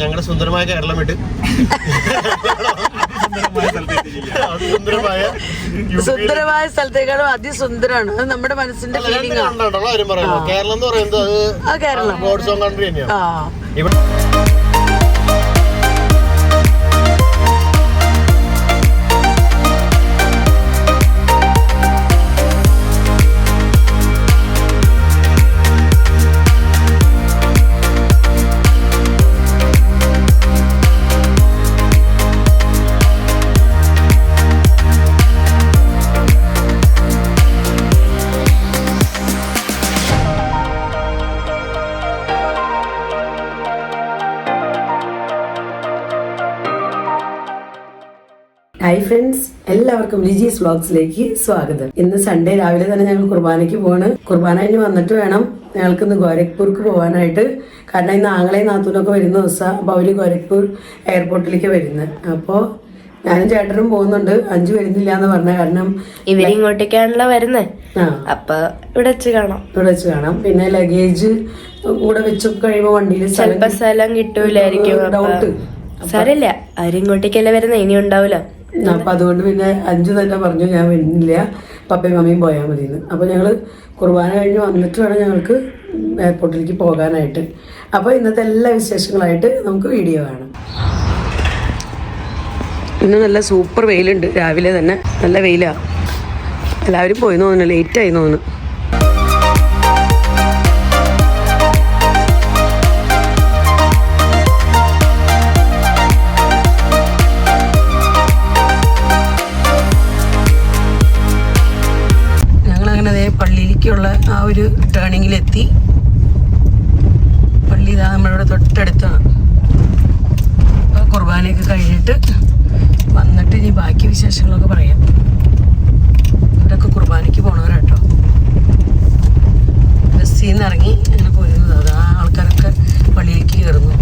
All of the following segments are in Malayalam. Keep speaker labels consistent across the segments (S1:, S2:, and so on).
S1: ഞങ്ങളുടെ സുന്ദരമായ കേരളം വിട്ട്
S2: സുന്ദരമായ സ്ഥലത്തേക്കാളും അതിസുന്ദരമാണ്. അത് നമ്മുടെ മനസ്സിന്റെ ഫീലിംഗ് ആണ്.
S1: കേരളം എന്ന് പറയുന്നത്
S2: കേരളം
S1: ഗോഡ്സ് ഓൺ കൺട്രി തന്നെയാണ്.
S2: ഹായ് ഫ്രണ്ട്സ്, എല്ലാവർക്കും ലിജീസ് വ്ലോഗ്സിലേക്ക് സ്വാഗതം. ഇന്ന് സൺഡേ രാവിലെ തന്നെ ഞങ്ങൾ കുർബാനയ്ക്ക് പോവാണ്. കുർബാന കഴിഞ്ഞ് വന്നിട്ട് വേണം ഞങ്ങൾക്ക് ഇന്ന് ഗോരഖ്പൂർക്ക് പോകാനായിട്ട്. കാരണം ഇന്ന് ആങ്ങളെയും നാത്തൂനൊക്കെ വരുന്ന ദിവസം. അപ്പോൾ അവർ ഗോരഖ്പൂർ എയർപോർട്ടിലേക്ക് വരുന്നത്. അപ്പോൾ ഞാനും ചേട്ടനും പോകുന്നുണ്ട്. 5 വരുന്നില്ല എന്ന് പറഞ്ഞ കാരണം
S3: ഇവരിങ്ങോട്ടേക്കാണല്ലോ വരുന്നത്. അപ്പൊ ഇവിടെ വെച്ച് കാണാം. പിന്നെ ലഗേജ് കൂടെ വെച്ച് കഴിയുമ്പോ വണ്ടിയിൽ സ്ഥലം കിട്ടൂലായിരിക്കും. ഡൗട്ട് സാരമില്ല, അവരിങ്ങോട്ടേക്കല്ലേ വരുന്നത്, ഇനി ഉണ്ടാവില്ല.
S2: അപ്പൊ അതുകൊണ്ട് പിന്നെ 5 തന്നെ പറഞ്ഞു ഞാൻ വരുന്നില്ല, പപ്പയും മമ്മിയും പോയാൽ മതിയെന്ന്. അപ്പൊ ഞങ്ങള് കുർബാന കഴിഞ്ഞ് വന്നിട്ട് വേണം ഞങ്ങൾക്ക് എയർപോർട്ടിലേക്ക് പോകാനായിട്ട്. അപ്പൊ ഇന്നത്തെ എല്ലാ വിശേഷങ്ങളായിട്ട് നമുക്ക് വീഡിയോ കാണാം. ഇന്ന് നല്ല സൂപ്പർ വെയിലുണ്ട്. രാവിലെ തന്നെ നല്ല വെയിലാണ്. എല്ലാവരും പോയി തോന്നുന്നു, ലേറ്റായി തോന്നുന്നു. പള്ളിയിലേക്കുള്ള ആ ഒരു ടേണിങ്ങിലെത്തി. പള്ളി ഇതാ നമ്മളിവിടെ തൊട്ടടുത്താണ്. അപ്പോൾ കുർബാനയൊക്കെ കഴിഞ്ഞിട്ട് വന്നിട്ട് ഇനി ബാക്കി വിശേഷങ്ങളൊക്കെ പറയാം. ഇവിടെയൊക്കെ കുർബാനയ്ക്ക് പോണവരാട്ടോ. ബസ്സിൽ നിന്ന് ഇറങ്ങി അങ്ങനെ പോരുന്നത്. അതാ ആൾക്കാരൊക്കെ പള്ളിയിലേക്ക് കയറുന്നു.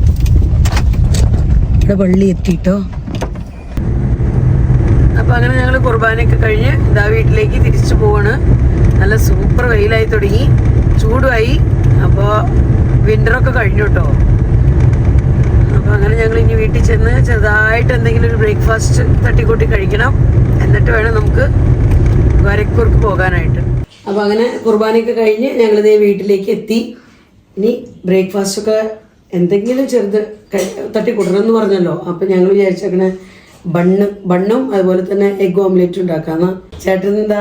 S2: ഇവിടെ പള്ളി എത്തിയിട്ടോ. അപ്പോൾ അങ്ങനെ ഞങ്ങൾ കുർബാനയൊക്കെ കഴിഞ്ഞ് ഇതാ വീട്ടിലേക്ക് തിരിച്ചു പോവാണ്. നല്ല സൂപ്പർ വെയിലായി തുടങ്ങി, ചൂടുമായി. അപ്പോൾ വിൻ്ററൊക്കെ കഴിഞ്ഞു കേട്ടോ. അപ്പോൾ അങ്ങനെ ഞങ്ങൾ ഇനി വീട്ടിൽ ചെന്ന് ചെറുതായിട്ട് എന്തെങ്കിലും ഒരു ബ്രേക്ക്ഫാസ്റ്റ് തട്ടിക്കൂട്ടി കഴിക്കണം. എന്നിട്ട് വേണം നമുക്ക് ഗോരഖ്പൂർക്ക് പോകാനായിട്ട്. അപ്പോൾ അങ്ങനെ കുർബാനയൊക്കെ കഴിഞ്ഞ് ഞങ്ങളിതേ വീട്ടിലേക്ക് എത്തി. ഇനി ബ്രേക്ക്ഫാസ്റ്റൊക്കെ എന്തെങ്കിലും ചെറുത് തട്ടിക്കൂട്ടണം എന്ന് പറഞ്ഞല്ലോ. അപ്പം ഞങ്ങൾ വിചാരിച്ചേക്കണേ ബണ്ണും അതുപോലെ തന്നെ എഗ് ഓംലെറ്റും ഉണ്ടാക്കാന്ന്. ചേട്ടൻ എന്താ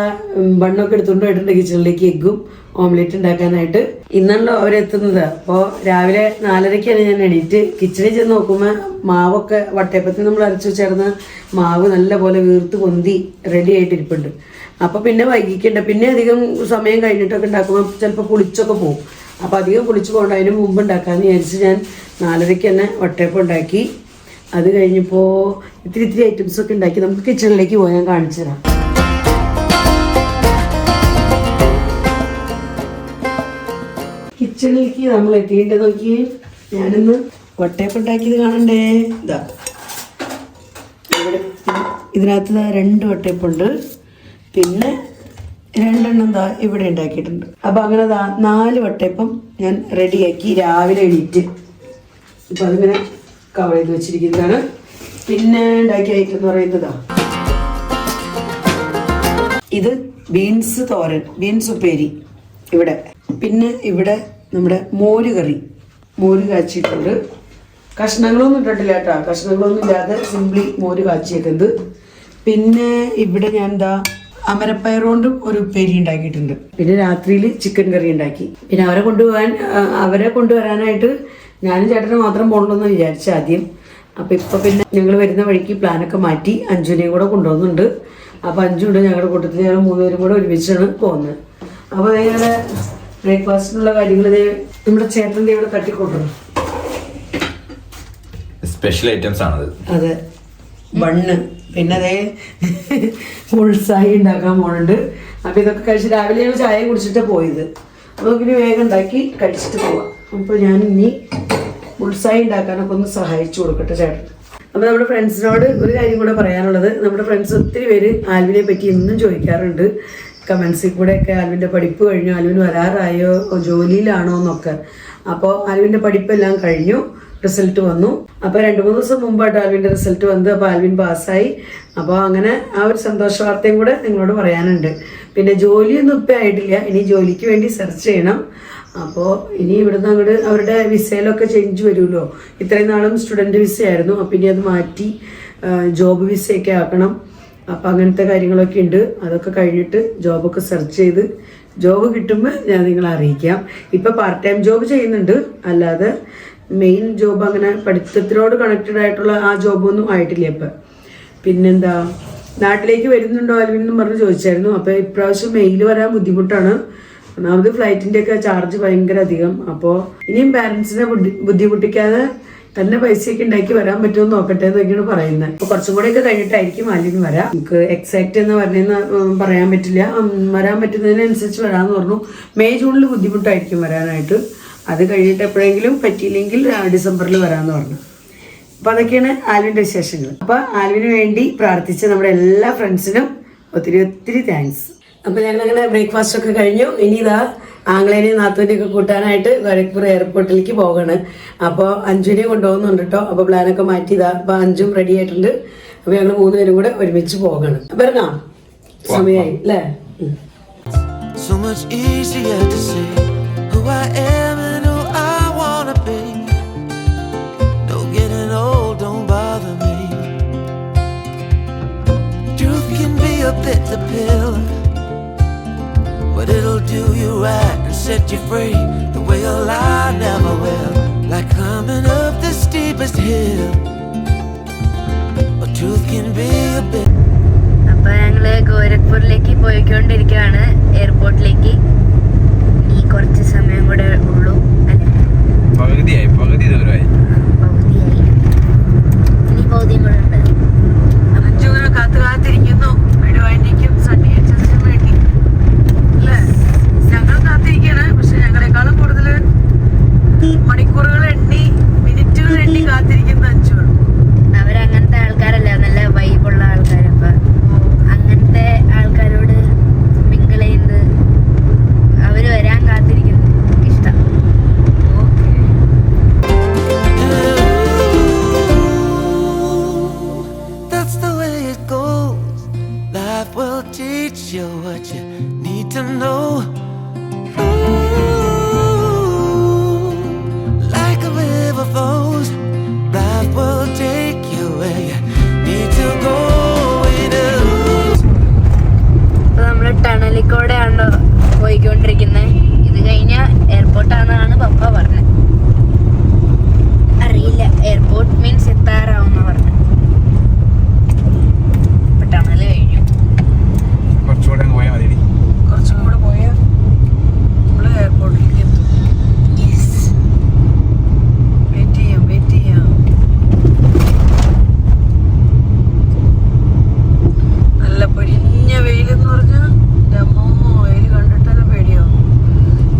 S2: ബണ്ണൊക്കെ എടുത്തുകൊണ്ട് പോയിട്ടുണ്ട് കിച്ചണിലേക്ക്, എഗ്ഗും ഓംലെറ്റ് ഉണ്ടാക്കാനായിട്ട്. ഇന്നല്ലോ അവരെത്തുന്നത്. അപ്പോൾ രാവിലെ 4:30 ഞാൻ എണീറ്റ് കിച്ചണിൽ ചെന്ന് നോക്കുമ്പോൾ മാവൊക്കെ വട്ടയപ്പത്തിൽ നമ്മൾ അരച്ചു ചേർന്ന് മാവ് നല്ല പോലെ വീർത്ത് പൊന്തി റെഡി ആയിട്ടിരിപ്പുണ്ട്. അപ്പോൾ പിന്നെ വൈകിക്കണ്ട. പിന്നെ അധികം സമയം കഴിഞ്ഞിട്ടൊക്കെ ഉണ്ടാക്കുമ്പോൾ ചിലപ്പോൾ പുളിച്ചൊക്കെ പോകും. അപ്പോൾ അധികം പുളിച്ച് പോകണ്ട, അതിന് മുമ്പ് ഉണ്ടാക്കാമെന്ന് വിചാരിച്ച് ഞാൻ 4:30 തന്നെ വട്ടയപ്പം ഉണ്ടാക്കി. അത് കഴിഞ്ഞപ്പോൾ ഇത്തിരി ഐറ്റംസൊക്കെ ഉണ്ടാക്കി. നമുക്ക് കിച്ചണിലേക്ക് പോയി ഞാൻ കാണിച്ചു തരാം. കിച്ചണിലേക്ക് നമ്മൾ എത്തിയിട്ട് നോക്കി. ഞാനിന്ന് വട്ടയപ്പം ഉണ്ടാക്കിയത് കാണണ്ടേ. ഇതാ ഇവിടെ ഇതിനകത്ത് 2 വട്ടയപ്പുണ്ട്. പിന്നെ 2 എണ്ണം ഇവിടെ ഉണ്ടാക്കിയിട്ടുണ്ട്. അപ്പം അങ്ങനെ 4 വട്ടയപ്പം ഞാൻ റെഡിയാക്കി രാവിലെ എണീറ്റ്. ഇപ്പം അതിങ്ങനെ കവർ ചെയ്ത് വെച്ചിരിക്കുന്നതാണ്. പിന്നെ ഉണ്ടാക്കിയ ഐറ്റം എന്ന് പറയുന്നതാ ഇത് ബീൻസ് തോരൻ, ബീൻസ് ഉപ്പേരി ഇവിടെ. പിന്നെ ഇവിടെ നമ്മുടെ മോര് കറി, മോര് കാച്ചിട്ടുണ്ട്. കഷ്ണങ്ങളൊന്നും ഇട്ടിട്ടില്ല കേട്ടോ, കഷ്ണങ്ങളൊന്നും ഇല്ലാതെ സിംപ്ലി മോര് കാച്ചിയേക്കുന്നത്. പിന്നെ ഇവിടെ ഞാൻ അമരപ്പയർ കൊണ്ട് ഒരു ഉപ്പേരി ഉണ്ടാക്കിയിട്ടുണ്ട്. പിന്നെ രാത്രിയിൽ ചിക്കൻ കറി ഉണ്ടാക്കി. പിന്നെ അവരെ കൊണ്ടുവരാനായിട്ട് ഞാനും ചേട്ടനും മാത്രം പോകണമെന്ന് വിചാരിച്ച ആദ്യം. അപ്പോൾ ഇപ്പോൾ പിന്നെ ഞങ്ങൾ വരുന്ന വഴിക്ക് പ്ലാനൊക്കെ മാറ്റി അഞ്ജുനെയും കൂടെ കൊണ്ടുവന്നുണ്ട്. അപ്പോൾ അഞ്ജുണ്ട് ഞങ്ങളുടെ കൂട്ടത്തിൽ. ഞങ്ങൾ 3 പേരും കൂടെ ഒരുമിച്ചാണ് പോകുന്നത്. അപ്പോൾ ഞങ്ങളുടെ ബ്രേക്ക്ഫാസ്റ്റിനുള്ള കാര്യങ്ങൾ നമ്മുടെ ചേട്ടൻ്റെ ഇവിടെ തട്ടിക്കൊണ്ടുവരും.
S4: സ്പെഷ്യൽ ഐറ്റംസ് ആണത്.
S2: അതെ, ബണ്ണ്. പിന്നെ അതേ മുൾസായി ഉണ്ടാക്കാൻ പോകുന്നുണ്ട്. അപ്പോൾ ഇതൊക്കെ കഴിച്ച് രാവിലെ ഞങ്ങൾ ചായ കുടിച്ചിട്ട് പോയത്. അപ്പോൾ നമുക്കിനി വേഗം ഉണ്ടാക്കി കഴിച്ചിട്ട് പോവാം. അപ്പോൾ ഞാൻ ഇനി ഉത്സാഹം ഉണ്ടാക്കാനൊക്കെ ഒന്ന് സഹായിച്ചു കൊടുക്കട്ടെ ചേട്ടൻ. അപ്പോൾ നമ്മുടെ ഫ്രണ്ട്സിനോട് ഒരു കാര്യം കൂടെ പറയാനുള്ളത്, നമ്മുടെ ഫ്രണ്ട്സ് ഒത്തിരി പേര് ആൽവിനെ പറ്റി എന്നും ചോദിക്കാറുണ്ട് കമൻസിൽ കൂടെയൊക്കെ. ആൽവിൻ്റെ പഠിപ്പ് കഴിഞ്ഞു, ആൽവിന് വരാറായോ, ജോലിയിലാണോ എന്നൊക്കെ. അപ്പോൾ ആൽവിൻ്റെ പഠിപ്പെല്ലാം കഴിഞ്ഞു, റിസൾട്ട് വന്നു. അപ്പോൾ 2-3 ദിവസം മുമ്പായിട്ട് ആൽവിൻ്റെ റിസൾട്ട് വന്നു. അപ്പോൾ ആൽവിൻ പാസ്സായി. അപ്പോൾ അങ്ങനെ ആ ഒരു സന്തോഷ വാർത്തയും കൂടെ നിങ്ങളോട് പറയാനുണ്ട്. പിന്നെ ജോലിയൊന്നും ഇപ്പം ആയിട്ടില്ല, ഇനി ജോലിക്ക് വേണ്ടി സെർച്ച് ചെയ്യണം. അപ്പോൾ ഇനി ഇവിടുന്ന് അങ്ങോട്ട് അവരുടെ വിസയിലൊക്കെ ചേഞ്ച് വരുമല്ലോ. ഇത്രയും നാളും സ്റ്റുഡൻറ്റ് വിസയായിരുന്നു, അപ്പം ഇനി അത് മാറ്റി ജോബ് വിസയൊക്കെ ആക്കണം. അപ്പം അങ്ങനത്തെ കാര്യങ്ങളൊക്കെ ഉണ്ട്. അതൊക്കെ കഴിഞ്ഞിട്ട് ജോബൊക്കെ സെർച്ച് ചെയ്ത് ജോബ് കിട്ടുമ്പോൾ ഞാൻ നിങ്ങളെ അറിയിക്കാം. ഇപ്പം പാർട്ട് ടൈം ജോബ് ചെയ്യുന്നുണ്ട്, അല്ലാതെ മെയിൻ ജോബ് അങ്ങനെ പഠിത്തത്തിനോട് കണക്റ്റഡ് ആയിട്ടുള്ള ആ ജോബൊന്നും ആയിട്ടില്ല ഇപ്പം. പിന്നെന്താ, നാട്ടിലേക്ക് വരുന്നുണ്ടോ ആൽവിൻ എന്ന് പറഞ്ഞ് ചോദിച്ചായിരുന്നു. അപ്പോൾ ഇപ്രാവശ്യം മെയിൽ വരാൻ ബുദ്ധിമുട്ടാണ്. ഒന്നാമത് ഫ്ലൈറ്റിൻ്റെയൊക്കെ ചാർജ് ഭയങ്കര അധികം. അപ്പോൾ ഇനിയും പാരൻസിനെ ബുദ്ധിമുട്ടിക്കാതെ തന്നെ പൈസയൊക്കെ ഉണ്ടാക്കി വരാൻ പറ്റുമെന്ന് നോക്കട്ടെ എന്നൊക്കെയാണ് പറയുന്നത്. അപ്പോൾ കുറച്ചും കൂടെയൊക്കെ കഴിഞ്ഞിട്ടായിരിക്കും ആൽവിൻ വരാം. നമുക്ക് എക്സാക്റ്റ് എന്ന് പറഞ്ഞെന്ന് പറയാൻ പറ്റില്ല. വരാൻ പറ്റുന്നതിനനുസരിച്ച് വരാമെന്ന് പറഞ്ഞു. മെയ് ജൂണിൽ ബുദ്ധിമുട്ടായിരിക്കും വരാനായിട്ട്. അത് കഴിഞ്ഞിട്ട് എപ്പോഴെങ്കിലും പറ്റിയില്ലെങ്കിൽ ഡിസംബറിൽ വരാമെന്ന് പറഞ്ഞു. അപ്പോൾ അതൊക്കെയാണ് ആൽവിൻ്റെ വിശേഷങ്ങൾ. അപ്പോൾ ആൽവിന് വേണ്ടി പ്രാർത്ഥിച്ച നമ്മുടെ എല്ലാ ഫ്രണ്ട്സിനും ഒത്തിരി താങ്ക്സ്. അപ്പോൾ ഞങ്ങളങ്ങനെ ബ്രേക്ക്ഫാസ്റ്റ് ഒക്കെ കഴിഞ്ഞു. ഇനി ഇതാ ആംഗ്ലേനെയും നാത്തൂനെയൊക്കെ കൂട്ടാനായിട്ട് ഗോരഖ്പൂർ എയർപോർട്ടിലേക്ക് പോകണം. അപ്പോൾ അഞ്ജുവിനെ കൊണ്ടുപോകുന്നുണ്ട് കേട്ടോ. അപ്പോൾ പ്ലാനൊക്കെ മാറ്റി ഇതാ. അപ്പോൾ അഞ്ജും റെഡി ആയിട്ടുണ്ട്. അപ്പോൾ ഞങ്ങൾ 3 പേരും കൂടെ ഒരുമിച്ച് പോകണം. അപ്പോൾ ഇറങ്ങാം, സമയമായി അല്ലേ?
S4: So much easier to say who I am and who I wanna be. No getting old, don't bother me. Truth can be a bitter pill, but it'll do you right and set you free the way a lie never will. Like climbing up the steepest hill, but truth can be a bit.
S3: അപ്പൊ ഞങ്ങള് ഗോരഖ്പൂരിലേക്ക് പോയിക്കൊണ്ടിരിക്കുകയാണ്, എയർപോർട്ടിലേക്ക്. ഇനി കുറച്ച് സമയം കൂടെ ഉള്ളൂ. പകുതി ദൂരമായി. ഇനി പകുതിയും കൂടെ ഉണ്ട്.
S2: അഞ്ജുങ്ങനെ കാത്തിരിക്കുന്നു വണ്ടിക്കും സണ്ണി അച്ഛനും വേണ്ടി അല്ലേ? ഞങ്ങൾ കാത്തിരിക്കുകയാണ്. പക്ഷെ ഞങ്ങളെക്കാളും കൂടുതൽ മണിക്കൂറുകൾ എണ്ണി മിനിറ്റുകൾ എണ്ണി കാത്തിരിക്കുന്ന അഞ്ജുവാണ്.
S3: അവരങ്ങനത്തെ ആൾക്കാരല്ല, നല്ല വൈബുള്ള ആൾക്കാരപ്പ. അങ്ങനത്തെ ആൾക്കാരോട് മിങ്കിൾ ചെയ്ത് അവര് വരാൻ കാത്തിരിക്കുന്നു ഇഷ്ടം.
S4: That's the way it goes. Life will teach you what you need to know. Ooh, like a river flows, life will take you where you need to go.
S3: നമ്മള് ടണലിക്കൂടെയാണോ പോയിക്കൊണ്ടിരിക്കുന്നത്. ഇത് കഴിഞ്ഞ എയർപോർട്ടാണെന്നാണ് പപ്പ പറഞ്ഞത്. അറിയില്ല, എയർപോർട്ട് മീൻസ് എത്താറാവുന്ന പറഞ്ഞത്. ഇപ്പൊ ടണല് കഴിഞ്ഞു.
S2: കുറച്ചും കൂടെ പോയാൽ നമ്മള് എയർപോർട്ടിലേക്ക് എത്തും. വെയിറ്റ് ചെയ്യാം. നല്ല പൊരിഞ്ഞ വെയിലെന്ന് പറഞ്ഞാൽ വെയിൽ കണ്ടിട്ടല്ല പേടിയാവും.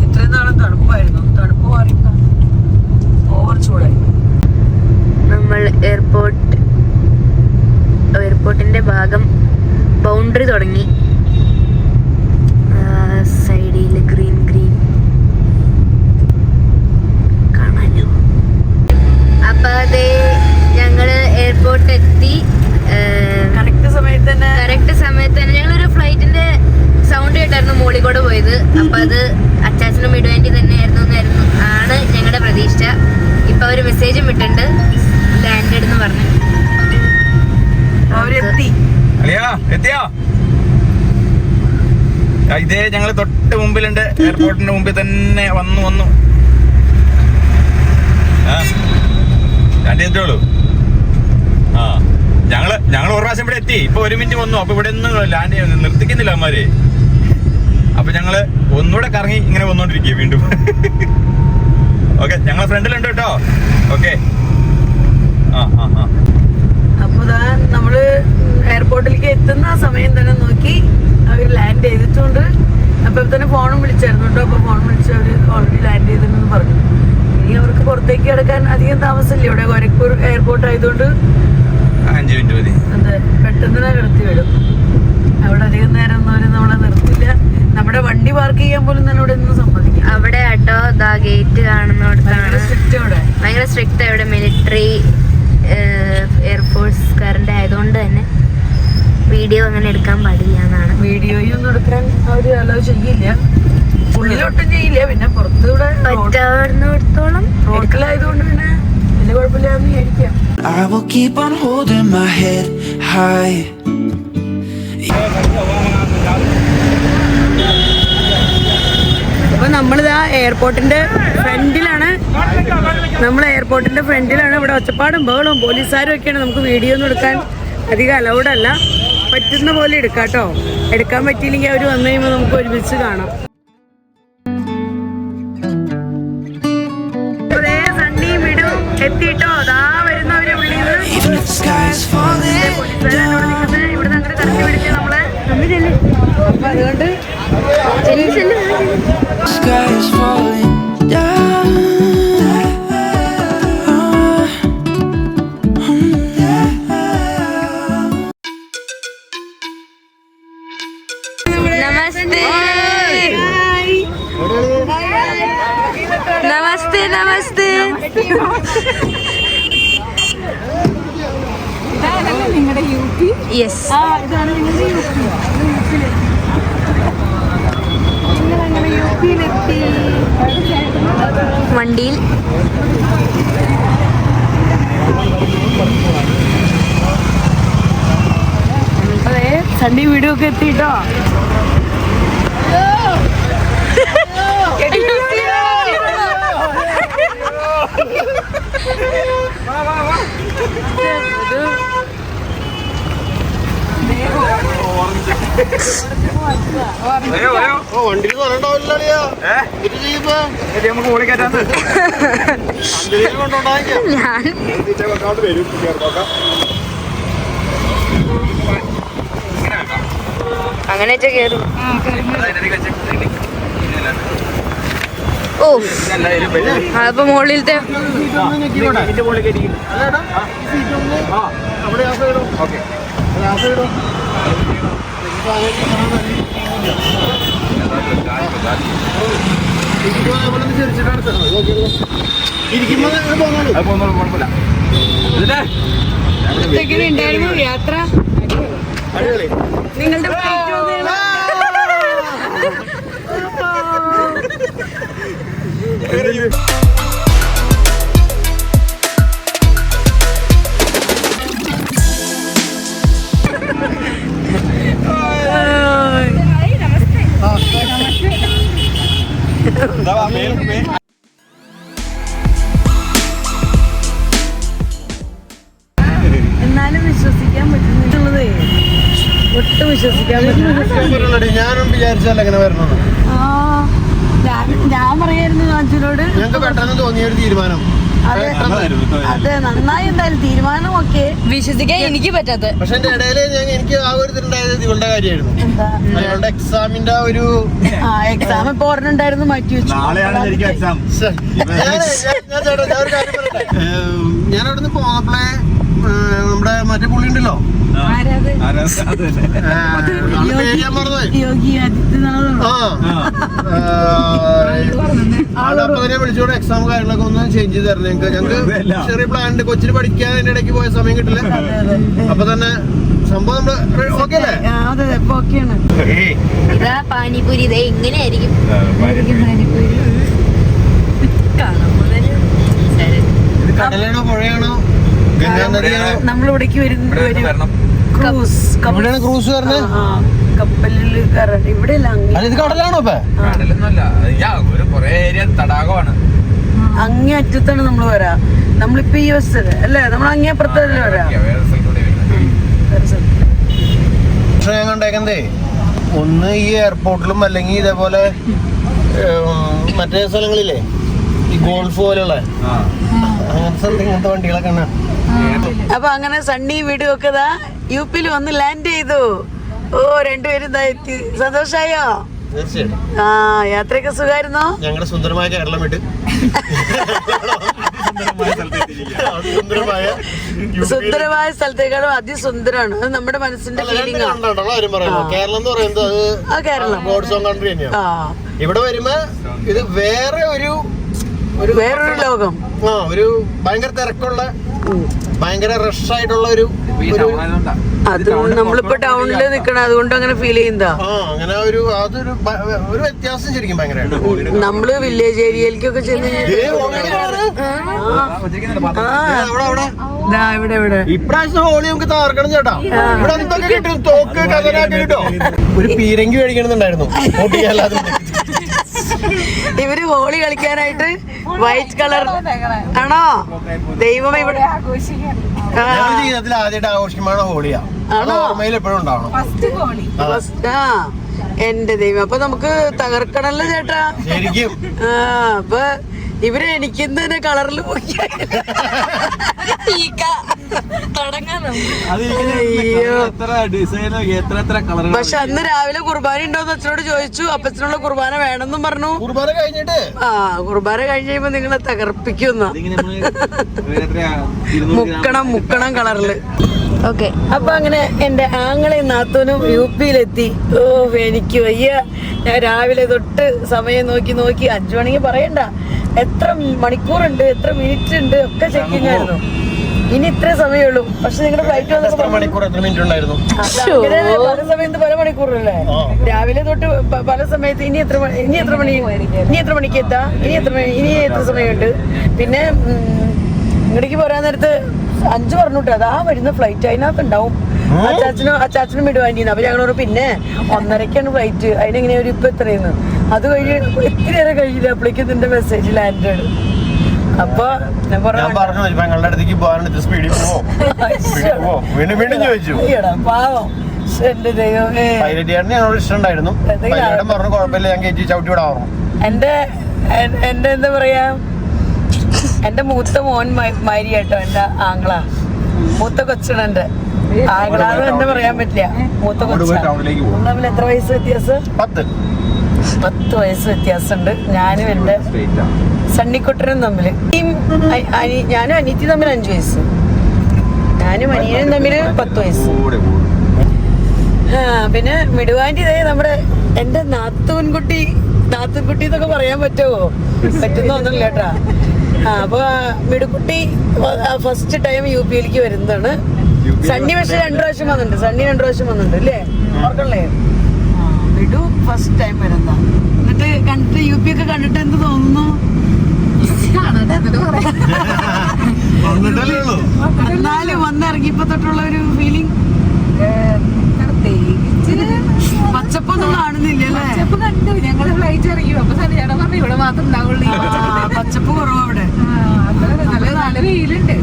S2: ഇത്രയും നാളും തണുപ്പായിരുന്നു, തണുപ്പ് മാറിക്കാം, ഓവർ ചൂടായി.
S3: നമ്മൾ എയർപോർട്ടിന്റെ ഭാഗം ബൗണ്ടറി തുടങ്ങി. സൈഡില് ഗ്രീൻ കാണാനോ. അപ്പൊ അത് ഞങ്ങള് എയർപോർട്ട് എത്തി.
S2: കറക്റ്റ് സമയത്ത് തന്നെ
S3: ഞങ്ങളൊരു ഫ്ലൈറ്റിന്റെ സൗണ്ട് കേട്ടായിരുന്നു മോളിൽ കൂടെ പോയത്. അപ്പൊ അത് അച്ചാച്ചനും ഇടുവേണ്ടി തന്നെയായിരുന്നു ആണ് ഞങ്ങളുടെ പ്രതീക്ഷ. ഇപ്പൊ അവര് മെസ്സേജും ഇട്ടുണ്ട്, ലാൻഡഡ് എന്ന് പറഞ്ഞു.
S5: എത്തിയോ? ഇതേ ഞങ്ങള് തൊട്ട് മുമ്പിലുണ്ട്, എയർപോർട്ടിന്റെ മുമ്പിൽ തന്നെ വന്നു. രണ്ടു ആ ഞങ്ങൾ ഒരു പ്രാവശ്യം ഇവിടെ എത്തി. ഇപ്പൊ 1 മിനിറ്റ് വന്നു. അപ്പൊ ഇവിടെ ഒന്നും ലാൻഡ് ചെയ്യാൻ നിർത്തിക്കുന്നില്ല അവന്മാര്. അപ്പൊ ഞങ്ങള് ഒന്നുകൂടെ കറങ്ങി ഇങ്ങനെ വന്നോണ്ടിരിക്കുക വീണ്ടും. ഓക്കെ, ഞങ്ങളെ ഫ്രണ്ടിലുണ്ട് കേട്ടോ. ഓക്കെ,
S2: അപ്പൊ നമ്മള് എയർപോർട്ടിലേക്ക് എത്തുന്ന ആ സമയം തന്നെ നോക്കി അവർ ലാൻഡ് ചെയ്തിട്ടുണ്ട്. അപ്പൊ തന്നെ ഫോണും വിളിച്ചായിരുന്നു കേട്ടോ. അപ്പൊ ഫോൺ വിളിച്ച് അവര് ഓൾറെഡി ലാൻഡ് ചെയ്തിട്ടുണ്ടെന്ന് പറഞ്ഞു. ഇനി അവർക്ക് പുറത്തേക്ക് കിടക്കാൻ അധികം പെട്ടെന്നില്ല ഇവിടെ ഗോരഖ്പൂർ എയർപോർട്ട് ആയതുകൊണ്ട്
S5: 5 മിനിറ്റ് മതി.
S2: അതെ, പെട്ടെന്ന് നിർത്തി വിടും. അവിടെ അധികം നേരം ഒന്നും നമ്മളെ നിർത്തില്ല. നമ്മുടെ വണ്ടി പാർക്ക് ചെയ്യാൻ പോലും തന്നെ ഇവിടെ ഒന്നും സമ്മതിക്കും.
S3: അവിടെ ആട്ടോ ദാ ഗേറ്റ് കാണുന്നോടത്താണ്
S2: സ്ട്രിക്റ്റ് അവിടെ,
S3: ഭയങ്കര സ്ട്രിക്റ്റ്. അവിടെ മിലിറ്ററി എയർഫോഴ്സുകാരൻ്റെ ആയതുകൊണ്ട് തന്നെ വീഡിയോ അങ്ങനെ എടുക്കാൻ പാടില്ല എന്നാണ്.
S2: വീഡിയോയും ഒന്നും എടുക്കാൻ അവര് അലോ ചെയ്യില്ല, ഉള്ളിലൊട്ടും ചെയ്യില്ല. പിന്നെ പുറത്തൂടെ
S3: പറ്റാവുന്നിടത്തോളം
S2: റോഡിലായതുകൊണ്ട് പിന്നെ വലിയ കുഴപ്പമില്ലാന്ന് വിചാരിക്കാം.
S4: I will keep on holding my head high.
S2: അപ്പൊ നമ്മളിതാ എയർപോർട്ടിന്റെ ഫ്രണ്ടിലാണ്. ഇവിടെ ഒച്ചപ്പാടും ബഹളവും പോലീസുകാരും ഒക്കെയാണ്. നമുക്ക് വീഡിയോ ഒന്നും എടുക്കാൻ അധികം അലൗഡ് അല്ല. പറ്റുന്ന പോലെ എടുക്കാം കേട്ടോ. എടുക്കാൻ പറ്റിയില്ലെങ്കിൽ അവർ വന്നു കഴിയുമ്പോൾ നമുക്ക് ഒരുമിച്ച് കാണാം. സണ്ണി വിടും എത്തിട്ടോ, അതാ വരുന്നവരെ ഉള്ളിൽ
S4: Even if the sky is falling down.
S2: ഇവിടെ അങ്ങനെ കറക്കി പിടിച്ച് നമ്മളെ അപ്പൊ അതുകൊണ്ട്
S4: The sky is falling down.
S3: നമസ്തേ നമസ്തേ നമസ്തേ.
S2: നിങ്ങളുടെ യു പി
S3: യെസ്,
S2: ഇതാണ് നിങ്ങളുടെ യു പി. നിങ്ങളങ്ങനെ യു പിയിലെത്തി
S3: വണ്ടിയിൽ.
S2: അതെ, സണ്ണി വീടൊക്കെ എത്തിട്ടോ.
S1: വണ്ടിയിൽ പറഞ്ഞിട്ടുണ്ടാവില്ലയോ
S5: നമുക്ക് ഓടി കയറ്റാന്ന്
S1: കൊണ്ടുണ്ടാക്കിയ
S3: ഞാൻ അങ്ങനെ കേറും. ഓ, അപ്പൊ മുകളിലത്തെ
S2: ഉണ്ടായിരുന്നു യാത്ര. നിങ്ങളുടെ എന്നാലും വിശ്വസിക്കാൻ പറ്റുന്നുള്ളത് ഒട്ടും വിശ്വസിക്കാൻ പറ്റുന്നില്ല.
S1: ഞാനും വിചാരിച്ചല്ല എങ്ങനെ വരണം.
S2: ഞാൻ പറയായിരുന്നു അഞ്ചിനോട്,
S1: ഞങ്ങൾക്ക് പെട്ടെന്ന് തോന്നിയ ഒരു തീരുമാനം.
S2: അതെ നന്നായി എന്തായാലും തീരുമാനം ഒക്കെ
S3: വിശ്വസിക്കാൻ എനിക്ക് പറ്റാത്ത.
S1: പക്ഷെ എന്റെ ഇടയില് എനിക്ക് ആ ഒരു ഇതിലുണ്ടായത് ഇവളുടെ കാര്യമായിരുന്നു. അയാളുടെ എക്സാമിന്റെ ഒരു
S2: എക്സാം ഇപ്പൊ ഓർമ്മയുണ്ടായിരുന്നു, മാറ്റി വെച്ചു.
S1: ഞാൻ അവിടെ നിന്ന് പോന്നപ്പോഴേ നമ്മുടെ മറ്റേ പുള്ളി ഉണ്ടല്ലോ,
S2: യോഗി ആദിത്യനാഥ്
S1: അപ്പൊ തന്നെ വിളിച്ചോണ്ട് എക്സാം കാര്യങ്ങളൊക്കെ ഒന്ന് ചേഞ്ച് ചെയ്ത് തരണം. ഞങ്ങൾക്ക് ചെറിയ പ്ലാൻ ഉണ്ട്. കൊച്ചിന് പഠിക്കാൻ അതിന്റെ ഇടയ്ക്ക് പോയ സമയം കിട്ടില്ല. അപ്പൊ തന്നെ സംഭവം നമ്മള് ഓക്കെ അല്ലേ?
S2: അതെ ഇപ്പൊ ഓക്കെയാണ്.
S3: ഇതാ പാനിപൂരി. ഇതേ എങ്ങനെയായിരിക്കും
S1: കടലാണോ പുഴയാണോ ഗംഗാ നദിയാണോ?
S2: നമ്മളിവിടേക്ക് വരുന്നത് ക്രൂസ്
S1: ക്രൂസ് പറഞ്ഞത്
S2: കപ്പലിൽ കയറാൻ. ഇവിടെ
S1: അല്ല ഇത് കടലാണോ? ഇപ്പൊ
S5: കടലൊന്നുമല്ല, ഒരു കൊറേ ഏരിയ തടാകമാണ്.
S2: അങ്ങേ അറ്റത്താണ് നമ്മൾ വരാ. നമ്മളിപ്പോ ഈ വസ്തു അല്ലേ, നമ്മൾ അങ്ങേ അപ്പുറത്തല്ലേ വരാ.
S1: പക്ഷെ ഞാൻ കണ്ടേക്കുന്നതേ ഒന്ന് ഈ എയർപോർട്ടിലും അല്ലെങ്കിൽ ഇതേപോലെ മറ്റേ സ്ഥലങ്ങളില്ലേ ഈ ഗോൾഫ് പോലെയുള്ള അങ്ങനത്തെ വണ്ടികളൊക്കെ ആണ്.
S2: അപ്പൊ അങ്ങനെ സണ്ണി വീഡിയോ ഒക്കെ യു പിയിൽ വന്ന് ലാൻഡ് ചെയ്തു. ഓ, രണ്ടുപേരും എത്തി. സന്തോഷായോ?
S1: തീർച്ചയായിട്ടും.
S2: ആ യാത്രയൊക്കെ സുഖമായിരുന്നോ?
S1: ഞങ്ങളുടെ സുന്ദരമായ കേരളം വിട്ട്
S2: സുന്ദരമായ സ്ഥലത്തേക്കാളും അതിസുന്ദരമാണ്. അത് നമ്മുടെ മനസ്സിന്റെ ഫീലിംഗ് ആണ്.
S1: കേരളം എന്ന് പറയുന്നത്
S2: ആ കേരളം
S1: ഗോഡ്സ് ഓൺ കൺട്രി തന്നെയാണ്. ഇവിടെ വരുമ്പോ ഇത് വേറൊരു
S2: ലോകം.
S1: ഒരു ഭയങ്കര തിരക്കുള്ള ഭയങ്കര റഷ് ആയിട്ടുള്ള
S2: അത് നമ്മളിപ്പോ ടൗണില് നിക്കണം, അതുകൊണ്ട് അങ്ങനെ ഫീൽ ചെയ്യുന്നതാ.
S1: അങ്ങനെ അതൊരു വ്യത്യാസം ശരിക്കും ഭയങ്കരമായിട്ട്.
S2: നമ്മള് വില്ലേജ് ഏരിയയിലേക്കൊക്കെ ചെന്ന് ഇവിടെ
S1: ഇപ്രാവശ്യം ഹോളി നമുക്ക് തകർക്കണം ചേട്ടാ. ഇവിടെ എന്തൊക്കെ കിട്ടും? തോക്ക് കഥനൊക്കെ കിട്ടോ? ഒരു പീരങ്കി മേടിക്കണമെന്നുണ്ടായിരുന്നു.
S2: ഇവര് ഹോളി കളിക്കാനായിട്ട് വൈറ്റ് കളർ ആണോ? ദൈവം ഇവിടെ
S1: ജീവിതത്തിൽ ആദ്യമായിട്ട് ആഘോഷിക്കുമ്പോഴാണ് ഹോളിയാ. ഓർമ്മയിൽ എപ്പോഴും ഉണ്ടാവണം.
S2: എന്റെ ദൈവം, അപ്പൊ നമുക്ക് തകർക്കണല്ലോ ചേട്ടാ
S1: ശരിക്കും.
S2: അപ്പൊ ഇവര് എനിക്കെന്തിനെ കളറിൽ പക്ഷെ അന്ന് രാവിലെ കുർബാന ഉണ്ടോന്ന് അച്ഛനോട് ചോദിച്ചു. അപ്പച്ചനുള്ള കുർബാന വേണമെന്നും പറഞ്ഞു.
S1: കുർബാന കഴിഞ്ഞിട്ട്
S2: കുർബാന കഴിഞ്ഞ് കഴിയുമ്പോ നിങ്ങളെ തകർപ്പിക്കുന്ന മുക്കണം കളറില്.
S3: ഓക്കെ,
S2: അപ്പൊ അങ്ങനെ എന്റെ ആങ്ങളെയും നാത്തൂനും UP-യിലെത്തി. ഓ എനിക്ക് വയ്യ. ഞാൻ രാവിലെ തൊട്ട് സമയം നോക്കി 5 മണിക്ക് പറയണ്ട എത്ര മണിക്കൂറുണ്ട്, എത്ര മിനിറ്റ് ഉണ്ട് ഒക്കെ ചെക്കിങ് ആയിരുന്നു. ഇനി ഇത്രേ സമയമുള്ളൂ. പക്ഷെ നിങ്ങളുടെ ഫ്ലൈറ്റ്
S1: എത്ര മിനിറ്റ് ഉണ്ടായിരുന്നു?
S2: പല സമയത്ത് പല മണിക്കൂറല്ലേ. രാവിലെ തൊട്ട് പല സമയത്ത് ഇനി എത്ര മണിക്ക് എത്താ, ഇനി എത്ര സമയമുണ്ട്. പിന്നെ ഇങ്ങടേക്ക് പോരാൻ നേരത്ത് 5 പറഞ്ഞിട്ട് അതാ വരുന്ന ഫ്ലൈറ്റ് അതിനകത്ത് ഉണ്ടാവും. അച്ചാച്ചനും വിടുവാനിന്ന്. അപ്പൊ ഞങ്ങളോട് പിന്നെ 1:30ക്കാണ് ഫ്ലൈറ്റ്. അതിനെങ്ങനെയാ ഇപ്പൊ എത്രയെന്ന്. അത് കഴിഞ്ഞ് ഇത്തിരി നേരം കഴിഞ്ഞില്ല അപ്പോഴേക്കും നിന്റെ മെസ്സേജ് ലാൻഡാണ്. അപ്പൊ ഞാൻ പറഞ്ഞു
S1: ഞങ്ങളുടെ അടുത്തേക്ക് പോകാൻ സ്പീഡിൽ വീണ്ടും ചോദിച്ചു.
S2: പാവം എന്റെ ദൈവമേ.
S1: പൈലറ്റ് ചേട്ടന് ഞങ്ങളോട് ഇഷ്ടമുണ്ടായിരുന്നു. പറഞ്ഞു കുഴപ്പമില്ല, ഞാൻ കയറ്റി ചവിട്ടി വിടാറും.
S2: എന്റെ എന്താ പറയാ, എന്റെ മൂത്ത മോൻ മാരി കേട്ടോ. എന്റെ ആംഗ്ല മൂത്ത കൊച്ചാണ്. എന്റെ ആംഗ്ലാന്ന് തന്നെ പറയാൻ പറ്റില്ല. മൂത്ത കൊച്ചാണ്. തമ്മിൽ എത്ര വയസ്സ് വ്യത്യാസം? 10 വയസ്സ് വ്യത്യാസമുണ്ട്. ഞാനും എന്റെ സണ്ണിക്കുട്ടനും തമ്മില്. ഞാനും അനിയത്തി തമ്മിൽ 5 വയസ്സ്. ഞാനും അനിയനും തമ്മില് 10 വയസ്സ്. പിന്നെ മിടുവാൻ്റെ ഇതേ നമ്മുടെ എന്റെ നാത്തൂൻകുട്ടി എന്നൊക്കെ പറയാൻ പറ്റുമോ? പറ്റുന്ന ഒന്നുമില്ല കേട്ടാ. അപ്പൊ മിടുക്കുട്ടി ഫസ്റ്റ് ടൈം UP-യിലേക്ക് വരുന്നതാണ്. സണ്ണി പക്ഷെ 2 പ്രാവശ്യം വന്നിട്ടുണ്ട്. 2 പ്രാവശ്യം വന്നിട്ടുണ്ട് അല്ലേ? ഓർക്കണല്ലേ? മിടു ഫസ്റ്റ് ടൈം വരുന്ന. എന്നിട്ട് കണ്ടിട്ട് UP ഒക്കെ കണ്ടിട്ട് എന്ത് തോന്നുന്നു? എന്നാലും വന്നിറങ്ങിയപ്പോ തൊട്ടുള്ള ഒരു ഫീലിംഗ് പച്ചപ്പൊന്നും കാണുന്നില്ല അല്ലേ?
S6: കണ്ടു. ഞങ്ങള് ഫ്ലൈറ്റ് ഇറങ്ങി. അപ്പൊ ചേട്ടാ പറഞ്ഞു ഇവിടെ മാത്രം ഉണ്ടാവുള്ളൂ.
S2: പച്ചപ്പ് കുറവാ അവിടെ.
S6: നല്ല വെയിലുണ്ട്.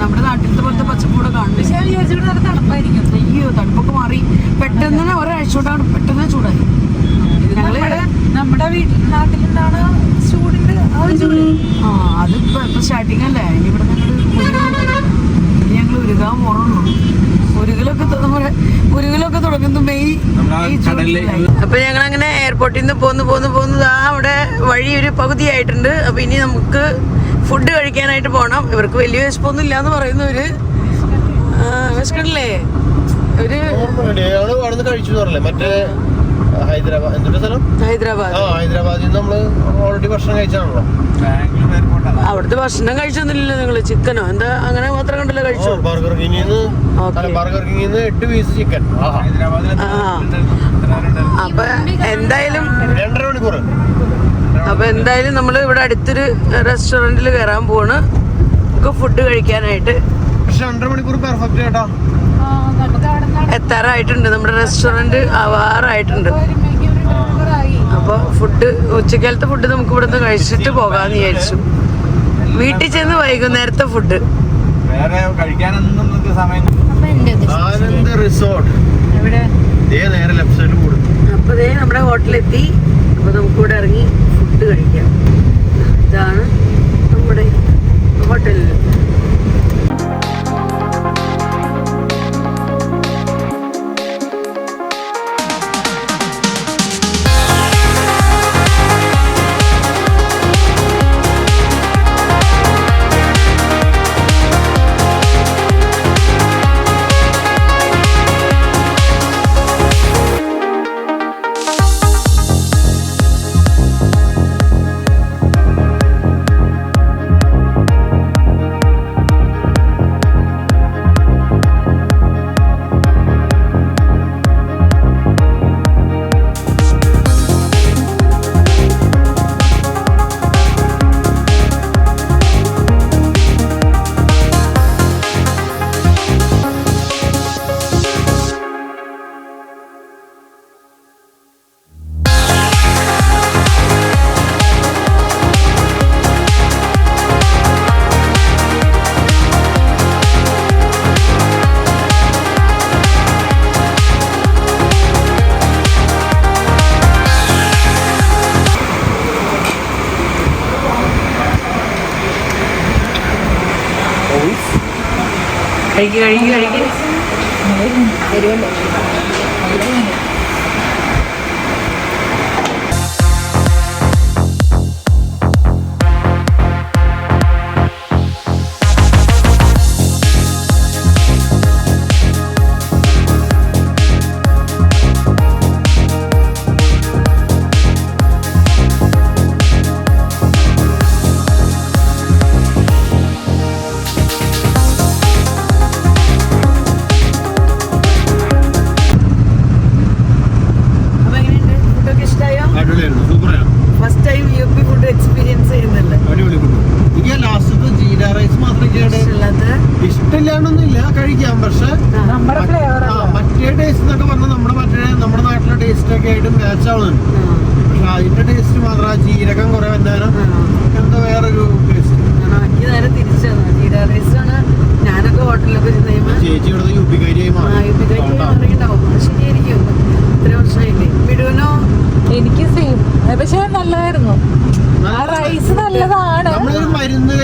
S2: നമ്മുടെ നാട്ടിലത്തെ പോലത്തെ പച്ചപ്പ് കൂടെ കാണുന്നു.
S6: പക്ഷെ വിചാരിച്ചിട്ട് നല്ല തണുപ്പായിരിക്കും.
S2: അയ്യോ, തണുപ്പൊക്കെ മാറി. പെട്ടെന്ന് ഒരാഴ്ച കൊണ്ടാണ് പെട്ടെന്ന് ചൂടായി.
S6: നമ്മുടെ നാട്ടിലുണ്ടാണ് ചൂടുണ്ട്.
S2: അതിപ്പോ സ്റ്റാർട്ടിങ് അല്ലേ? ഇനി ഇവിടെ ഞങ്ങൾ ഉരുകാൻ പോണുള്ളൂ. ഉരുകലൊക്കെ തുടങ്ങുന്നു മെയ്. അപ്പൊ ഞങ്ങൾ അങ്ങനെ എയർപോർട്ടിൽ നിന്ന് പോന്ന് അവിടെ വഴി ഒരു പകുതിയായിട്ടുണ്ട്. അപ്പൊ ഇനി നമുക്ക് ഫുഡ് കഴിക്കാനായിട്ട് പോണം. ഇവർക്ക് വലിയ വിശപ്പൊന്നും ഇല്ലാന്ന് പറയുന്നവര്. വിശക്കണില്ലേ?
S1: കഴിച്ചു മറ്റേ ഹൈദരാബാദിൽ നമ്മള് ഓൾറെഡി ഭക്ഷണം കഴിച്ചാണല്ലോ.
S2: അവിടുത്തെ ഭക്ഷണം കഴിച്ചൊന്നുമില്ലല്ലോ നിങ്ങള്? ചിക്കനോ എന്താ അങ്ങനെ മാത്രം കണ്ടല്ലോ കഴിച്ചു?
S1: ബർഗർ കിങ്ങിന്ന് 8 പീസ് ചിക്കൻ.
S2: അപ്പൊ എന്തായാലും
S1: 2.5 മണിക്കൂർ.
S2: അപ്പൊ എന്തായാലും നമ്മള് ഇവിടെ അടുത്തൊരു റെസ്റ്റോറന്റിൽ കയറാൻ പോവാണ് നമുക്ക് ഫുഡ് കഴിക്കാനായിട്ട്.
S1: പക്ഷെ 2.5 മണിക്കൂർ പെർഫെക്റ്റ് കേട്ടോ.
S2: എത്താറായിട്ടുണ്ട്. നമ്മുടെ റെസ്റ്റോറന്റ് ആവാറായിട്ടുണ്ട്. അപ്പൊ ഫുഡ് ഉച്ചക്കാലത്തെ ഫുഡ് നമുക്ക് ഇവിടെ നിന്ന് കഴിച്ചിട്ട് പോകാന്ന് വിചാരിച്ചു. വീട്ടിൽ ചെന്ന് വൈകുന്നേരത്തെ ഫുഡ്.
S1: ആനന്ദ് റിസോർട്ട് നേരെ ലെഫ്റ്റ് സൈഡ് കൂടും.
S2: അപ്പൊ നമ്മുടെ ഹോട്ടലെത്തി. അപ്പൊ നമുക്ക് ഇവിടെ ഇറങ്ങി ഫുഡ് കഴിക്കാം. ഇതാണ് നമ്മുടെ ഹോട്ടൽ. കഴിക്ക് first time UP food experience ചെയ്യുന്നുണ്ട്.
S1: എനിക്ക് ലാസ്റ്റത്തെ ജീര റൈസ് മാത്രമേ ഇഷ്ടമില്ലാണ്ടൊന്നുമില്ല, കഴിക്കാം. പക്ഷെ മറ്റേ ടേസ്റ്റ് എന്നൊക്കെ പറഞ്ഞാൽ നമ്മുടെ നാട്ടിലെ ടേസ്റ്റ് ഒക്കെ ആയിട്ട് മാച്ച് ആവുന്നുണ്ട്. പക്ഷെ അതിന്റെ ടേസ്റ്റ് മാത്രം ആ ജീരകം കുറെ വന്നാലും എന്തോ വേറൊരു ടേസ്റ്റ്.
S2: എനിക്ക് നേരെ തിരിച്ചാണ് ജീര റൈസ് ആണ്. ഞാനൊക്കെ ഹോട്ടലിലൊക്കെ
S1: ചേച്ചി ഇവിടെ യുപിക്കാരിയായി
S2: മാറിയിട്ടുണ്ടാവും. ശരിയായിരിക്കും, ഇത്രയും വർഷമായില്ലേ. വിടുവനോ?
S6: എനിക്ക് സെയിം, പക്ഷെ നല്ലതായിരുന്നു. ആ റൈസ് നല്ലതാണ്.
S1: നമ്മളൊരു മരുന്ന്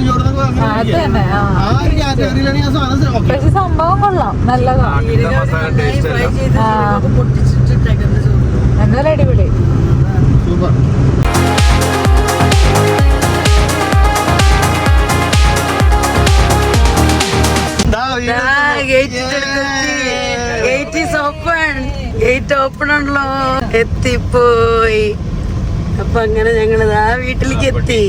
S1: ചോറുന്നൊക്കെ
S6: അത് തന്നെ.
S1: ആ ഒരു കാറ്റഗറിയിലാണ് ഞാൻ സാധനം.
S6: പക്ഷെ സംഭവം കൊള്ളാം, നല്ലതാണ്. എന്തായാലും അടിപൊളി.
S1: സൂപ്പർ.
S2: ഗേറ്റ് ഓപ്പൺ ആണല്ലോ. എത്തിപ്പോയി. അപ്പൊ അങ്ങനെ ഞങ്ങളിതാ വീട്ടിലേക്ക് എത്തി.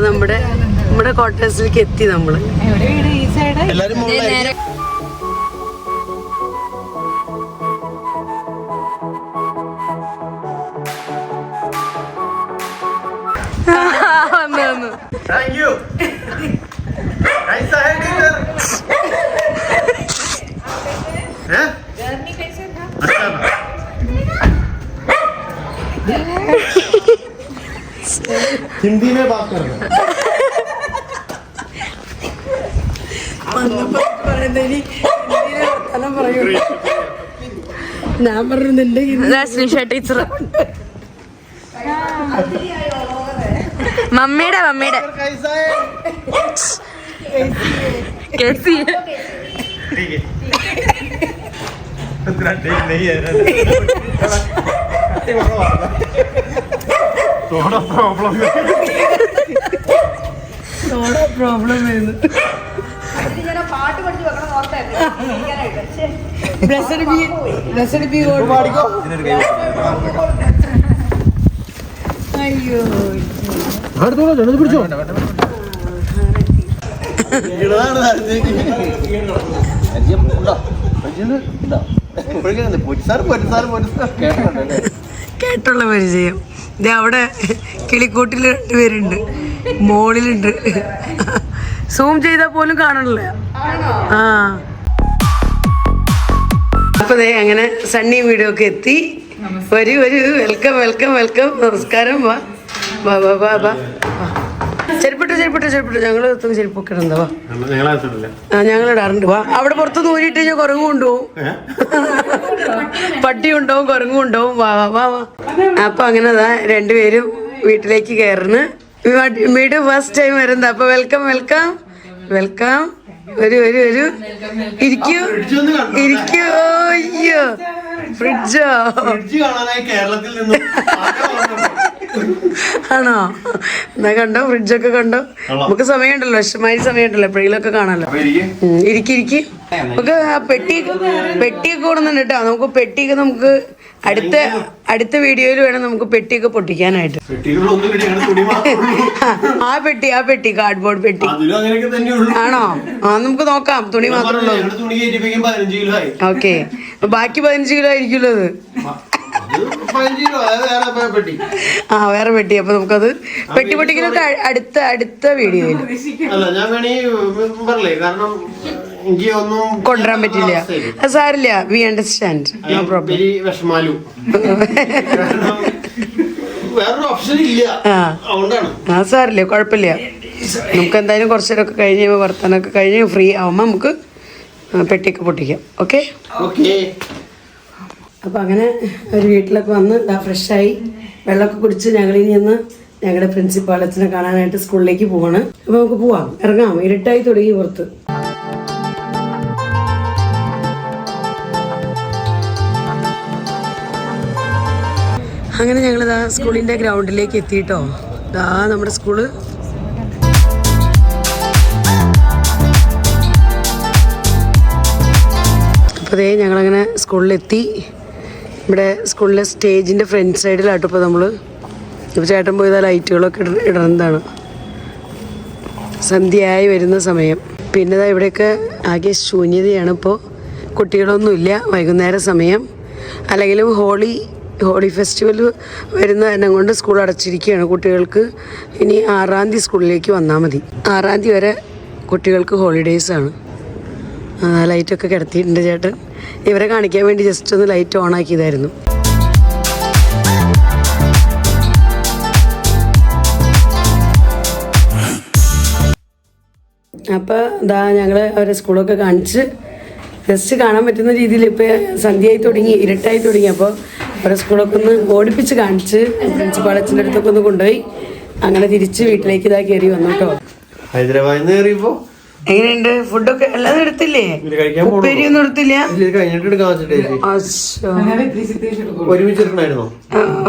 S2: നമ്മുടെ ക്വാർട്ടേഴ്സിലേക്ക് എത്തി നമ്മള്.
S6: എവിടെ വീട്? ഈ സൈഡ്.
S1: എല്ലാരും താങ്ക് യു. हिंदी में बात कर रहे हैं.
S2: ഞാൻ പറഞ്ഞിട്ടുണ്ട്
S3: ടീച്ചർ മമ്മിയുടെ
S1: कैसा है?
S3: കേസി
S5: इतना टेक नहीं है
S1: थोड़ा प्रॉब्लम है. പിടിച്ചോ.
S2: കേട്ടുള്ള പരിചയം. ഇത് അവിടെ കിളിക്കൂട്ടിൽ 2 പേരുണ്ട്, മോളിലുണ്ട്. സൂം ചെയ്താൽ പോലും കാണണില്ല. ആ അപ്പൊ അങ്ങനെ സണ്ണി വീഡിയോ ഒക്കെ എത്തി. ഒരു വെൽക്കം വെൽക്കം വെൽക്കം. നമസ്കാരം. വാ വാ വാ വാ വാ. ചെരുപ്പിട്ടു ഞങ്ങൾ ചെരുപ്പൊക്കെ ഇടുന്നോ? ഞങ്ങളിടാറുണ്ട്. വാ. അവിടെ പുറത്ത് നൂരിട്ട് കഴിഞ്ഞാൽ കുരങ്ങും ഉണ്ടാവും, പട്ടി ഉണ്ടാവും, കുരങ്ങും ഉണ്ടാവും. വാ വാ വാ വാ. അപ്പൊ അങ്ങനെ 2 പേരും വീട്ടിലേക്ക് കയറുന്നു. വീട് ഫസ്റ്റ് ടൈം വരുന്നത്. അപ്പൊ വെൽക്കം വെൽക്കം വെൽക്കം. വരൂ ഇരിക്കൂ. അയ്യോ ഫ്രിഡ്ജോ
S1: കേരളത്തിൽ നിന്നും
S2: ആണോ? എന്നാ കണ്ടോ, ഫ്രിഡ്ജൊക്കെ കണ്ടോ. നമുക്ക് സമയമുണ്ടല്ലോ, വിഷമായി സമയമുണ്ടല്ലോ, എപ്പോഴെങ്കിലൊക്കെ കാണാലോ. ഇരിക്കി നമുക്ക് ആ പെട്ടിയൊക്കെ കൊടുക്കുന്നുണ്ട് കേട്ടോ. നമുക്ക് പെട്ടിയൊക്കെ നമുക്ക് അടുത്ത വീഡിയോയിൽ വേണം നമുക്ക് പെട്ടിയൊക്കെ പൊട്ടിക്കാനായിട്ട്. ആ പെട്ടി കാർഡ്ബോർഡ് പെട്ടി ആണോ? ആ നമുക്ക് നോക്കാം. തുണി മാത്രമേ ഉള്ളൂ. ഓക്കെ, ബാക്കി 15 കിലോ ആയിരിക്കുമല്ലോ അത്. ആ വേറെ പെട്ടി. അപ്പൊ നമുക്കത് പെട്ടി പൊട്ടിക്കലൊക്കെ അടുത്ത വീഡിയോയിൽ കൊണ്ടുവരാൻ പറ്റില്ല. അത് സാരില്ല, വി അണ്ടർസ്റ്റാൻഡ്, നോ പ്രോബ്ലം. ആ സാരില്ല, കുഴപ്പമില്ല. നമുക്ക് എന്തായാലും കുറച്ചേരൊക്കെ കഴിഞ്ഞ് വർത്താനൊക്കെ കഴിഞ്ഞ് ഫ്രീ ആവുമ്പോൾ നമുക്ക് പെട്ടിയൊക്കെ പൊട്ടിക്കാം. ഓക്കെ. അപ്പോൾ അങ്ങനെ ഒരു വീട്ടിലൊക്കെ വന്ന് ഫ്രഷായി വെള്ളമൊക്കെ കുടിച്ച് ഞങ്ങളിനി ഒന്ന് ഞങ്ങളുടെ പ്രിൻസിപ്പാൾ അച്ഛനെ കാണാനായിട്ട് സ്കൂളിലേക്ക് പോവാണ്. അപ്പൊ നമുക്ക് പോവാം, ഇറങ്ങാം, ഇരുട്ടായി തുടങ്ങി പുറത്ത്. അങ്ങനെ ഞങ്ങളിതാ സ്കൂളിന്റെ ഗ്രൗണ്ടിലേക്ക് എത്തിയിട്ടോ. ഇതാ നമ്മുടെ സ്കൂള്. അപ്പോൾ അതേ ഞങ്ങളങ്ങനെ സ്കൂളിലെത്തി. ഇവിടെ സ്കൂളിലെ സ്റ്റേജിൻ്റെ ഫ്രണ്ട് സൈഡിലാട്ടോ ഇപ്പോൾ നമ്മൾ. ഇപ്പോൾ ചേട്ടൻ പോയതാ ലൈറ്റുകളൊക്കെ ഇടുന്നതാണ്. സന്ധ്യയായി വരുന്ന സമയം. പിന്നെ ഇതാ ഇവിടെയൊക്കെ ആകെ ശൂന്യതയാണ് ഇപ്പോൾ. കുട്ടികളൊന്നുമില്ല. വൈകുന്നേര സമയം. അല്ലെങ്കിലും ഹോളി ഫെസ്റ്റിവൽ വരുന്ന എണ്ണം കൊണ്ട് സ്കൂൾ അടച്ചിരിക്കുകയാണ്. കുട്ടികൾക്ക് ഇനി 6-ാം തീയതി സ്കൂളിലേക്ക് വന്നാൽ മതി. 6-ാം തീയതി വരെ കുട്ടികൾക്ക് ഹോളിഡേയ്സാണ്. ലൈറ്റൊക്കെ കിടത്തിയിട്ടുണ്ട് ചേട്ടൻ. ഇവരെ കാണിക്കാൻ വേണ്ടി ജസ്റ്റ് ഒന്ന് ലൈറ്റ് ഓൺ ആക്കിയതായിരുന്നു. അപ്പോൾ ഇതാ ഞങ്ങൾ അവരെ സ്കൂളൊക്കെ കാണിച്ച് ജസ്റ്റ് കാണാൻ പറ്റുന്ന രീതിയിൽ ഇപ്പോൾ സന്ധ്യയായി തുടങ്ങി, ഇരുട്ടായി തുടങ്ങി. അപ്പോൾ അവരെ സ്കൂളൊക്കെ ഒന്ന് ഓടിപ്പിച്ച് കാണിച്ച് പ്രിൻസിപ്പാൾ അച്ഛൻ്റെ അടുത്തൊക്കെ ഒന്ന് കൊണ്ടുപോയി അങ്ങനെ തിരിച്ച് വീട്ടിലേക്ക് ഇതാ കയറി വന്നു കേട്ടോ.
S1: ഹൈദരാബാദിൽ നിന്ന് കയറിയപ്പോ
S2: എങ്ങനെയുണ്ട്? ഫുഡൊക്കെ എല്ലാം എടുത്തില്ലേ? ഉപ്പേരിയൊന്നും എടുത്തില്ല?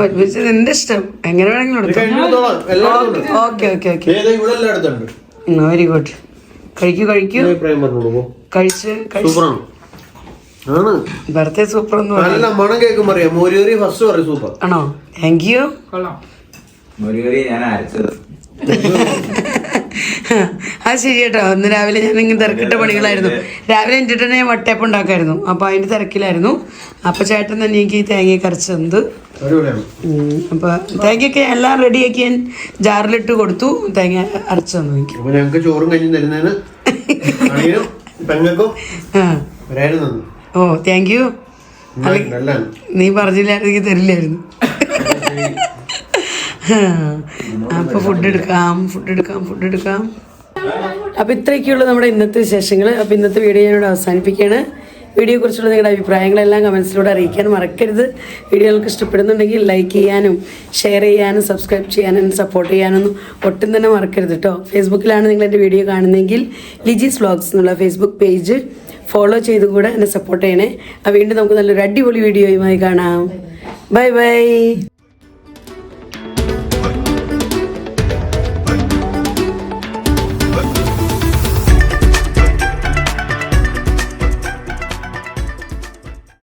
S2: ഒരുമിച്ച് നിന്റെ ഇഷ്ടം, എങ്ങനെ വേണമെങ്കിലും എടുത്തു. Okay okay okay, very good. കഴിക്കൂ കഴിച്ച് വെറുതെ സൂപ്പർ ഒന്നും ആണോ? Thank you. അത് ശരി കേട്ടോ. ഇന്ന് രാവിലെ ഞാൻ ഇങ്ങനെ തിരക്കിട്ട പണികളായിരുന്നു. രാവിലെ എന്നിട്ട് ഞാൻ വട്ടയപ്പം ഉണ്ടാക്കായിരുന്നു. അപ്പോൾ അതിൻ്റെ തിരക്കിലായിരുന്നു. അപ്പോൾ ചേട്ടൻ തന്നെ എനിക്ക് ഈ തേങ്ങയൊക്കെ അരച്ച് തന്നത്. അപ്പോൾ തേങ്ങയൊക്കെ എല്ലാം റെഡിയാക്കി ഞാൻ ജാറിലിട്ട് കൊടുത്തു. തേങ്ങ അരച്ച് തന്നു എനിക്ക്.
S1: ഞങ്ങൾക്ക് ചോറും കഴിഞ്ഞ് തരുന്നതിന്
S2: ഓ താങ്ക് യു. നീ പറഞ്ഞില്ലായിരുന്നെങ്കിൽ തരില്ലായിരുന്നു. അപ്പോൾ ഫുഡ് എടുക്കാം. അപ്പോൾ ഇത്രയൊക്കെയുള്ളൂ നമ്മുടെ ഇന്നത്തെ വിശേഷങ്ങൾ. അപ്പോൾ ഇന്നത്തെ വീഡിയോ ഞാനിവിടെ അവസാനിപ്പിക്കുകയാണ്. വീഡിയോയെക്കുറിച്ചുള്ള നിങ്ങളുടെ അഭിപ്രായങ്ങളെല്ലാം കമൻസിലൂടെ അറിയിക്കാൻ മറക്കരുത്. വീഡിയോ നിങ്ങൾക്ക് ഇഷ്ടപ്പെടുന്നുണ്ടെങ്കിൽ ലൈക്ക് ചെയ്യാനും ഷെയർ ചെയ്യാനും സബ്സ്ക്രൈബ് ചെയ്യാനും സപ്പോർട്ട് ചെയ്യാനൊന്നും ഒട്ടും തന്നെ മറക്കരുത് കേട്ടോ. ഫേസ്ബുക്കിലാണ് നിങ്ങൾ എൻ്റെ വീഡിയോ കാണുന്നതെങ്കിൽ ലിജീസ് വ്ളോഗ്സ് എന്നുള്ള ഫേസ്ബുക്ക് പേജ് ഫോളോ ചെയ്തും കൂടെ എന്നെ സപ്പോർട്ട് ചെയ്യണേ. വീണ്ടും നമുക്ക് നല്ലൊരു അടിപൊളി വീഡിയോയുമായി കാണാം. Bye bye.